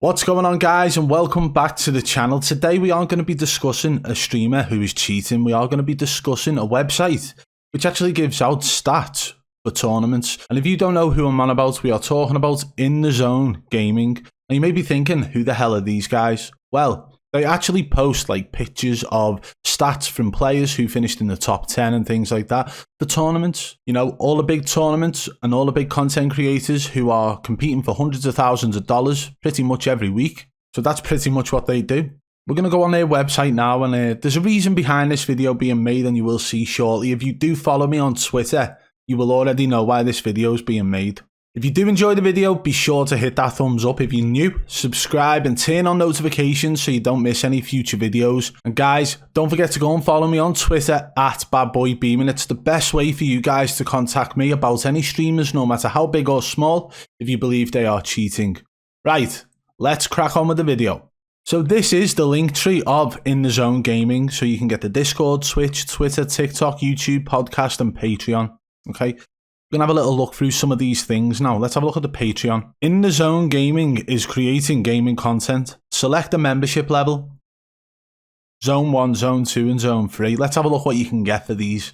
What's going on, guys, and welcome back to the channel. Today we aren't going to be discussing a streamer who is cheating. We are going to be discussing a website which actually gives out stats for tournaments. And if you don't know who I'm on about, we are talking about In The Zone Gaming. And you may be thinking, who the hell are these guys? Well, they actually post like pictures of stats from players who finished in the top 10 and things like that for tournaments. You know, all the big tournaments and all the big content creators who are competing for hundreds of thousands of dollars pretty much every week. So that's pretty much what they do. We're going to go on their website now, and there's a reason behind this video being made, and you will see shortly. If you do follow me on Twitter, you will already know why this video is being made. If you do enjoy the video, be sure to hit that thumbs up. If you're new, subscribe and turn on notifications so you don't miss any future videos. And guys, don't forget to go and follow me on Twitter at BadBoy Beaman. It's the best way for you guys to contact me about any streamers, no matter how big or small, if you believe they are cheating. Right, let's crack on with the video. So this is the link tree of In The Zone Gaming, so you can get the Discord, Twitch, Twitter, TikTok, YouTube, podcast and Patreon. Okay. We're going to have a little look through some of these things now. Let's have a look at the Patreon. In The Zone Gaming is creating gaming content. Select the membership level. Zone 1, Zone 2 and Zone 3. Let's have a look what you can get for these.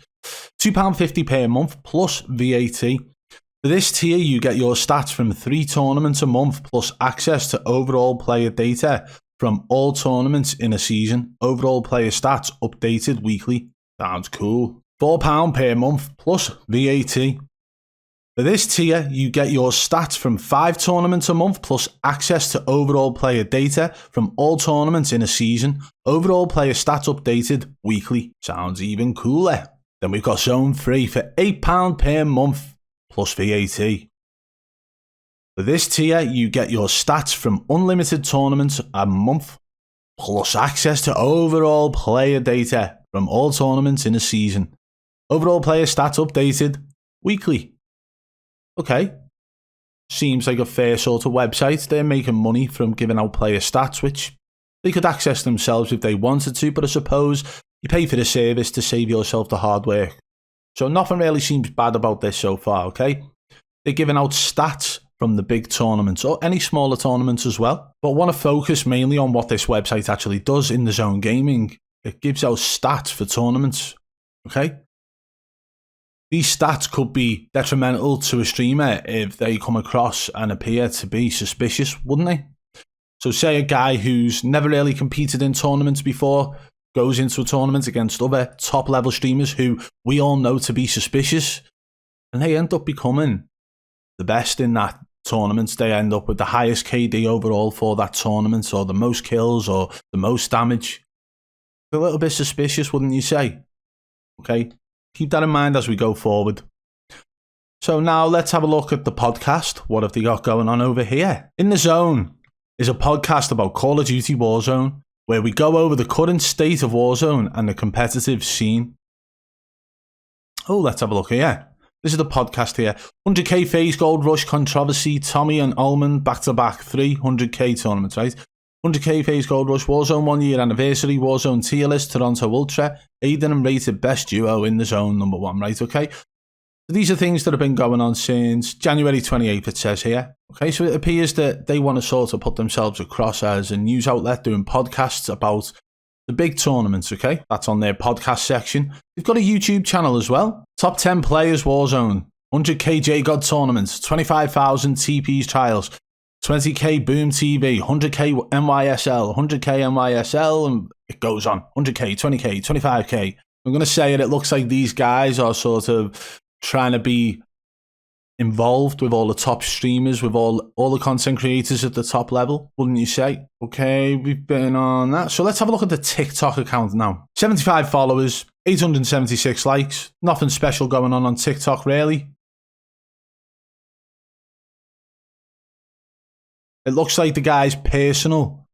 £2.50 per month plus VAT. For this tier, you get your stats from 3 tournaments a month plus access to overall player data from all tournaments in a season. Overall player stats updated weekly. Sounds cool. £4 per month plus VAT. For this tier, you get your stats from 5 tournaments a month plus access to overall player data from all tournaments in a season. Overall player stats updated weekly. Sounds even cooler. Then we've got Zone 3 for £8 per month plus VAT. For this tier, you get your stats from unlimited tournaments a month plus access to overall player data from all tournaments in a season. Overall player stats updated weekly. Okay, seems like a fair sort of website. They're making money from giving out player stats, which they could access themselves if they wanted to, but I suppose you pay for the service to save yourself the hard work. So nothing really seems bad about this so far, okay? They're giving out stats from the big tournaments, or any smaller tournaments as well. But I want to focus mainly on what this website actually does in The Zone Gaming. It gives out stats for tournaments, okay? These stats could be detrimental to a streamer if they come across and appear to be suspicious, wouldn't they? So say a guy who's never really competed in tournaments before goes into a tournament against other top level streamers who we all know to be suspicious, and they end up becoming the best in that tournament. They end up with the highest KD overall for that tournament, or the most kills, or the most damage. A little bit suspicious, wouldn't you say? Okay. Keep that in mind as we go forward. So now let's have a look at the podcast. What have they got going on over here? In The Zone is a podcast about Call of Duty Warzone, where we go over the current state of Warzone and the competitive scene. Oh, let's have a look here. This is the podcast here. 100k FaZe Gold Rush Controversy, Tommy and Ullman back-to-back 300k tournaments, right? 100k FaZe Gold Rush, Warzone 1 year anniversary, Warzone tier list, Toronto Ultra, Aiden and rated best duo in The Zone #1, right? Okay. So these are things that have been going on since January 28th, it says here. Okay, so it appears that they want to sort of put themselves across as a news outlet doing podcasts about the big tournaments, okay? That's on their podcast section. They've got a YouTube channel as well. Top 10 players Warzone, 100k J-God tournaments, 25,000 TPs trials, 20k Boom TV, 100k NYSL, 100k NYSL, and it goes on. 100k, 20k, 25k. I'm going to say it looks like these guys are sort of trying to be involved with all the top streamers, with all the content creators at the top level, wouldn't you say? Okay, we've been on that. So let's have a look at the TikTok account now. 75 followers, 876 likes. Nothing special going on TikTok, really. It looks like the guy's personal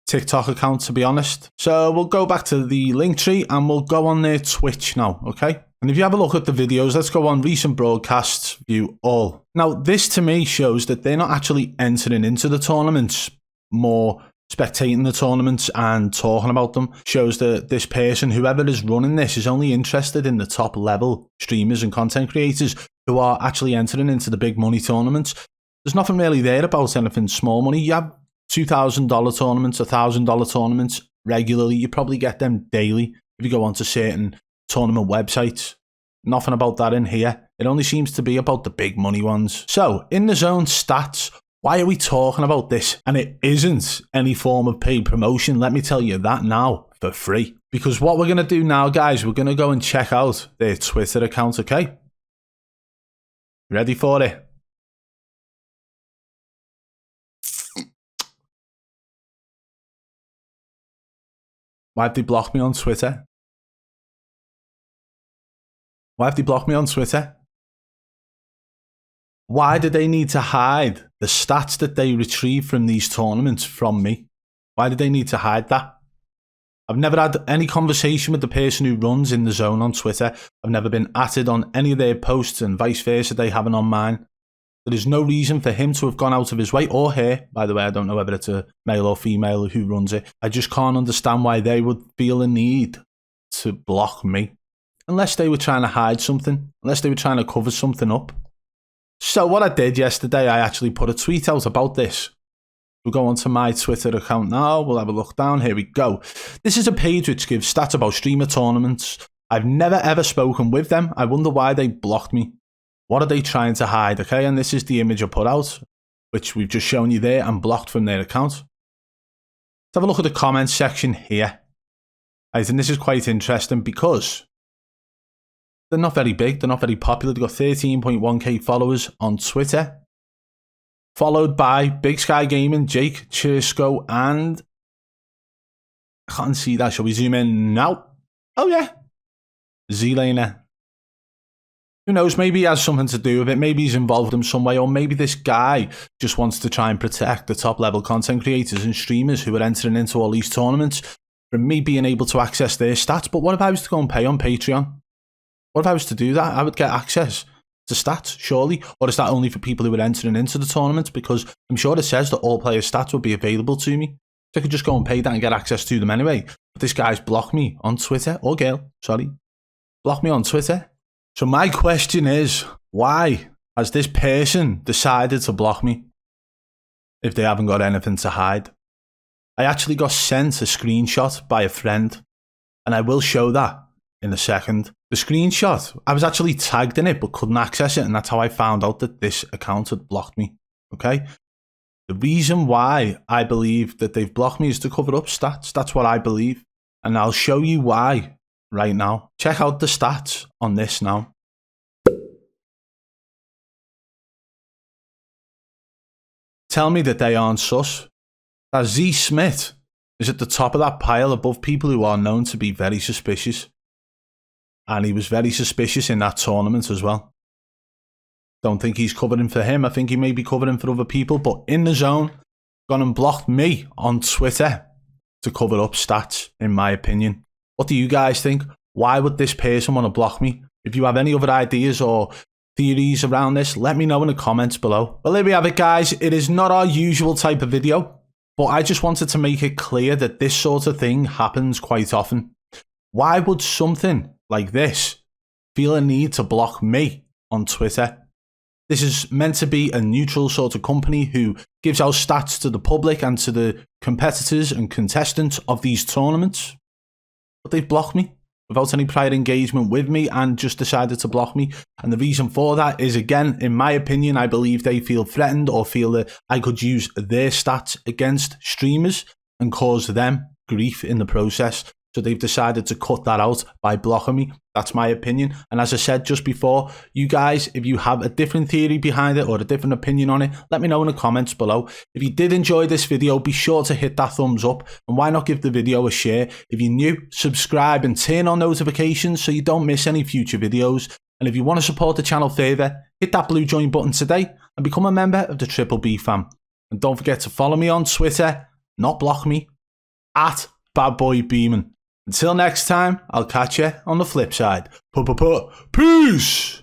TikTok account, to be honest. So we'll go back to the link tree and we'll go on their Twitch now, okay? And if you have a look at the videos, let's go on recent broadcasts, view all. Now, this to me shows that they're not actually entering into the tournaments, more spectating the tournaments and talking about them. Shows that this person, whoever is running this, is only interested in the top level streamers and content creators who are actually entering into the big money tournaments. There's nothing really there about anything small money. You have $2,000 tournaments, $1,000 tournaments regularly. You probably get them daily if you go onto certain tournament websites. Nothing about that in here. It only seems to be about the big money ones. So, in the zone stats, why are we talking about this? And it isn't any form of paid promotion. Let me tell you that now for free. Because what we're going to do now, guys, we're going to go and check out their Twitter account, okay? Ready for it? Why have they blocked me on Twitter? Why have they blocked me on Twitter? Why do they need to hide the stats that they retrieve from these tournaments from me? Why do they need to hide that? I've never had any conversation with the person who runs in the zone on Twitter. I've never been atted on any of their posts and vice versa they haven't on mine. There is no reason for him to have gone out of his way, or her, by the way. I don't know whether it's a male or female who runs it. I just can't understand why they would feel a need to block me. Unless they were trying to hide something. Unless they were trying to cover something up. So what I did yesterday, I actually put a tweet out about this. We'll go onto my Twitter account now. We'll have a look down. Here we go. This is a page which gives stats about streamer tournaments. I've never ever spoken with them. I wonder why they blocked me. What are they trying to hide? Okay, and this is the image I put out, which we've just shown you there and blocked from their account. Let's have a look at the comments section here. I think this is quite interesting because they're not very big. They're not very popular. They've got 13.1k followers on Twitter. Followed by Big Sky Gaming, Jake, Chersco, and I can't see that. Shall we zoom in now? Oh yeah, Z-Laner. Who knows, maybe he has something to do with it. Maybe he's involved in some way, or maybe this guy just wants to try and protect the top level content creators and streamers who are entering into all these tournaments from me being able to access their stats. But what if I was to go and pay on Patreon? What if I was to do that? I would get access to stats, surely? Or is that only for people who are entering into the tournament? Because I'm sure it says that all players' stats will be available to me. So I could just go and pay that and get access to them anyway. But this guy's blocked me on Twitter, or girl, sorry. Blocked me on Twitter. So my question is, why has this person decided to block me if they haven't got anything to hide? I actually got sent a screenshot by a friend, and I will show that in a second. The screenshot, I was actually tagged in it but couldn't access it, and that's how I found out that this account had blocked me, okay? The reason why I believe that they've blocked me is to cover up stats. That's what I believe, and I'll show you why right now. Check out the stats on this now. Tell me that they aren't sus. That Z Smith is at the top of that pile above people who are known to be very suspicious. And he was very suspicious in that tournament as well. Don't think he's covering for him. I think he may be covering for other people. But in the zone, gone and blocked me on Twitter to cover up stats, in my opinion. What do you guys think? Why would this person want to block me? If you have any other ideas or theories around this, let me know in the comments below. Well, there we have it, guys. It is not our usual type of video, but I just wanted to make it clear that this sort of thing happens quite often. Why would something like this feel a need to block me on Twitter? This is meant to be a neutral sort of company who gives out stats to the public and to the competitors and contestants of these tournaments. But they've blocked me without any prior engagement with me and just decided to block me. And the reason for that is, again, in my opinion, I believe they feel threatened or feel that I could use their stats against streamers and cause them grief in the process. So they've decided to cut that out by blocking me. That's my opinion. And as I said just before, you guys, if you have a different theory behind it or a different opinion on it, let me know in the comments below. If you did enjoy this video, be sure to hit that thumbs up. And why not give the video a share? If you're new, subscribe and turn on notifications so you don't miss any future videos. And if you want to support the channel further, hit that blue join button today and become a member of the Triple B fam. And don't forget to follow me on Twitter, not block me, at BadBoy Beaman. Until next time, I'll catch you on the flip side. Peace!